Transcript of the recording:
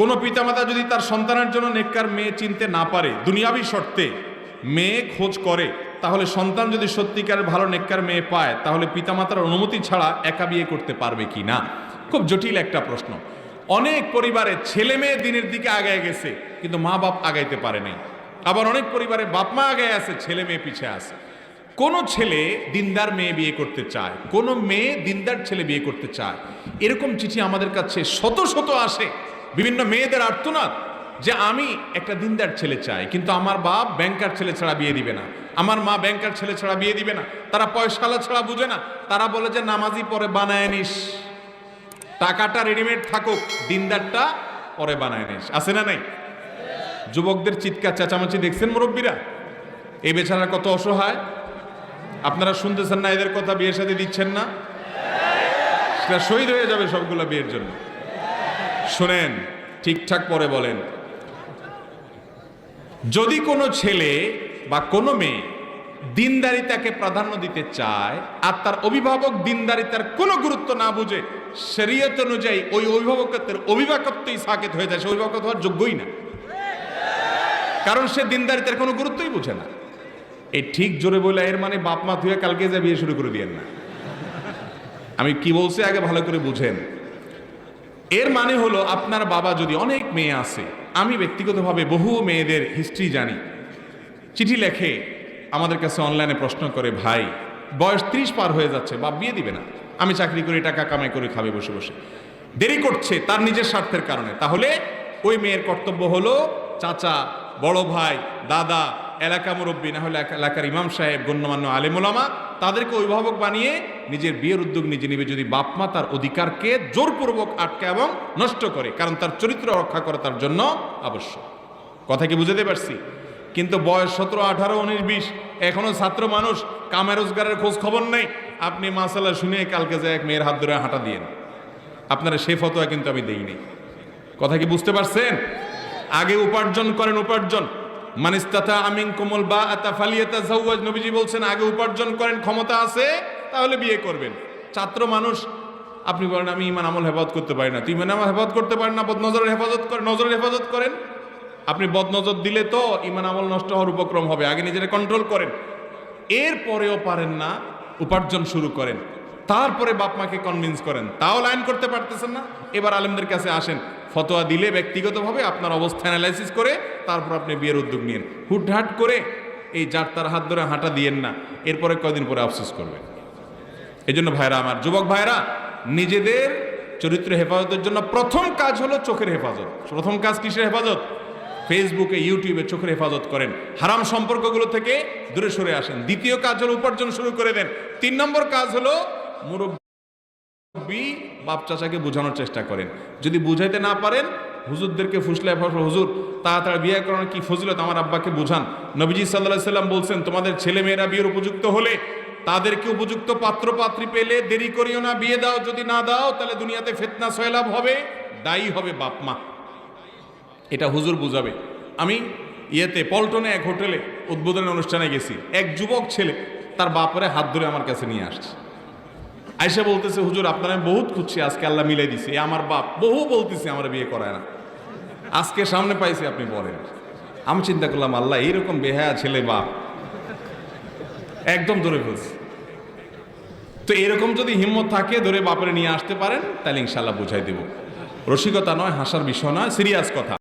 কোনো পিতামাতা যদি তার সন্তানের জন্য নেককার মেয়ে চিনতে না পারে, দুনিয়াবী শর্তে মেয়ে খোঁজ করে, তাহলে সন্তান যদি সত্যিকার ভালো নেককার মেয়ে পায়, তাহলে পিতামাতার অনুমতি ছাড়া একা বিয়ে করতে পারবে কি না? খুব জটিল একটা প্রশ্ন। অনেক পরিবারে ছেলে মেয়ে দিনের দিকে আগায় গেছে, কিন্তু মা বাপ আগাইতে পারে নাই। আবার অনেক পরিবারে বাপ মা আগায় আছে, ছেলে মেয়ে পিছে আছে। কোন ছেলে দিনদার মেয়ে বিয়ে করতে চায়, কোন মেয়ে দিনদার ছেলে বিয়ে করতে চায়, এরকম চিঠি আমাদের কাছে শত শত আসে। বিভিন্ন মেয়েদের আর্তনাদ যে আমি একটা দিনদার ছেলে চাই, কিন্তু আমার বাপ ব্যাংকার ছেলে ছাড়া বিয়ে দিবে না, আমার মা ব্যাংকার ছেলে ছাড়া বিয়ে দিবে না, তারা পয়সালা ছাড়া বুঝে না, তারা বলে যে নামাজি পরে বানায় নিস, টাকাটা রেডিমেড থাকুক, দিনদারটা পরে বানায় নিস। আছে না নাই? যুবকদের চিৎকার চেঁচামেচি দেখছেন মুরব্বীরা? এই বেচারা কত অসহায়। আপনারা শুনতেছেন না এদের কথা? বিয়ের সাথে দিচ্ছেন না? সেটা শহীদ হয়ে যাবে সবগুলো বিয়ের জন্য। শোনেন, ঠিকঠাক পরে বলেন। যদি কোনো ছেলে বা কোনো মেয়ে দিনদারিতাকে প্রাধান্য দিতে চায় আর তার অভিভাবক দিনদারিতার কোনো গুরুত্ব না বুঝে, শরীয়ত অনুযায়ী ওই অভিভাবকত্বের অভিভাবকত্বই সাকেত হয়ে যায়, সে অভিভাবক হওয়ার যোগ্যই না, কারণ সে দিনদারিতার কোনো গুরুত্বই বুঝে না। এই ঠিক জোরে বলে এর মানে বাপ মা ধুয়ে কালকে যা বিয়ে শুরু করে দিয়েন না। আমি কি বলছি আগে ভালো করে বুঝেন। এর মানে হলো আপনার বাবা যদি অনেক মেয়ে আছে, আমি ব্যক্তিগতভাবে বহু মেয়েদের হিস্ট্রি জানি, চিঠি লেখে আমাদের কাছে, অনলাইনে প্রশ্ন করে, ভাই বয়স 30 পার হয়ে যাচ্ছে, বাপ বিয়ে দিবে না, আমি চাকরি করি, টাকা কামাই করে খাবে বসে বসে, দেরি করছে তার নিজের স্বার্থের কারণে। তাহলে ওই মেয়ের কর্তব্য হলো চাচা, বড় ভাই, দাদা, এলাকা মুরব্বী, না হলে এলাকার ইমাম সাহেব, গণ্যমান্য আলেম ওলামা, তাদেরকে অভিভাবক বানিয়ে নিজের বিয়ের উদ্যোগ নিজে নেবে, যদি বাপ মা তার অধিকারকে জোরপূর্বক আটকে এবং নষ্ট করে, কারণ তার চরিত্র রক্ষা করা তার জন্য আবশ্যক। কথা কি বুঝাতে পারছি? কিন্তু বয়স 17, 18, 19, 20, এখনো ছাত্র মানুষ, কামে রোজগারের খোঁজ খবর নেই, আপনি মাসালা শুনে কালকে যে এক মেয়ের হাত ধরে হাঁটা দিয়েন, আপনারা সে ফতোয়া কিন্তু আমি দেইনি। কথা কি বুঝতে পারছেন? আগে উপার্জন করেন, উপার্জন। মানিস্তাতা আমিন কোমল বা আতা ফালিয়াতা জাওয়াজ, নবীজি বলছেন আগে উপার্জন করেন, ক্ষমতা আছে তাহলে বিয়ে করবেন। ছাত্র মানুষ, আপনি বলেন আমি ইমান আমল হেফাজত করতে পারি না, তুই ইমান আমল হেফাজত করতে পারেন না, বদনজরের হেফাজত করেন, নজরের হেফাজত করেন। আপনি বদনজর দিলে তো ইমান আমল নষ্ট হওয়ার উপক্রম হবে, আগে নিজেরা কন্ট্রোল করেন। এরপরেও পারেন না, উপার্জন শুরু করেন, তারপরে বাপ মাকে কনভিন্স করেন, তাও লাইন করতে পারতেছেন না, এবার আলেমদের কাছে আসেন, ফতোয়া দিলে ব্যক্তিগতভাবে আপনার অবস্থা অ্যানালাইসিস করে তারপর আপনি বিয়ের উদ্যোগ নিন। হুটহাট করে এই যার তার হাত ধরে হাঁটা দিয়েন না, এরপরে কয়দিন পরে আফসোস করবেন। এই জন্য ভাইরা আমার, যুবক ভাইরা, নিজেদের চরিত্র হেফাজতের জন্য প্রথম কাজ হলো চোখের হেফাজত। প্রথম কাজ কিসের হেফাজত? ফেসবুকে, ইউটিউবে চোখের হেফাজত করেন, হারাম সম্পর্কগুলো থেকে দূরে সরে আসেন। দ্বিতীয় কাজ হলো উপার্জন শুরু করে দেন। 3 নম্বর কাজ হলো মুরব্বী বাপ চাচাকে বোঝানোর চেষ্টা করেন। যদি বুঝাইতে না পারেন, হুজুরদেরকে ফুসলায় ফসল, হুজুর তাড়াতাড়ি বিয়ে করানোর কি ফজিলত, আমার আব্বাকে বুঝান। নবীজি সাল্লাল্লাহু আলাইহি সাল্লাম বলছেন, তোমাদের ছেলে মেয়েরা বিয়ের উপযুক্ত হলে তাদেরকে উপযুক্ত পাত্র পাত্রী পেলে দেরি করিও না, বিয়ে দাও। যদি না দাও তাহলে দুনিয়াতে ফিতনা সয়লাব হবে, দায়ী হবে বাপ মা। এটা হুজুর বুঝাবে। আমি পল্টনে এক হোটেলে উদ্বোধনের অনুষ্ঠানে গেছি, এক যুবক ছেলে তার বাপরে হাত ধরে আমার কাছে নিয়ে আসছে, আয়সা বলতেছে, হুজুর আপনার আমি বহুত খুঁজছি, আজকে আল্লাহ মিলাই দিছে, আমার বাপ বহু বলতেছে আমার বিয়ে করায় না, আজকে সামনে পাইছি, আপনি বলেন। আমি চিন্তা করলাম, আল্লাহ এইরকম বেহায়া ছেলে বাপ একদম ধরে ফেলছে। তো এরকম যদি হিম্মত থাকে ধরে বাপরে নিয়ে আসতে পারেন, তাহলে ইনশাল্লাহ বুঝাই দেব। রসিকতা নয়, হাসার বিষয় নয়, সিরিয়াস কথা।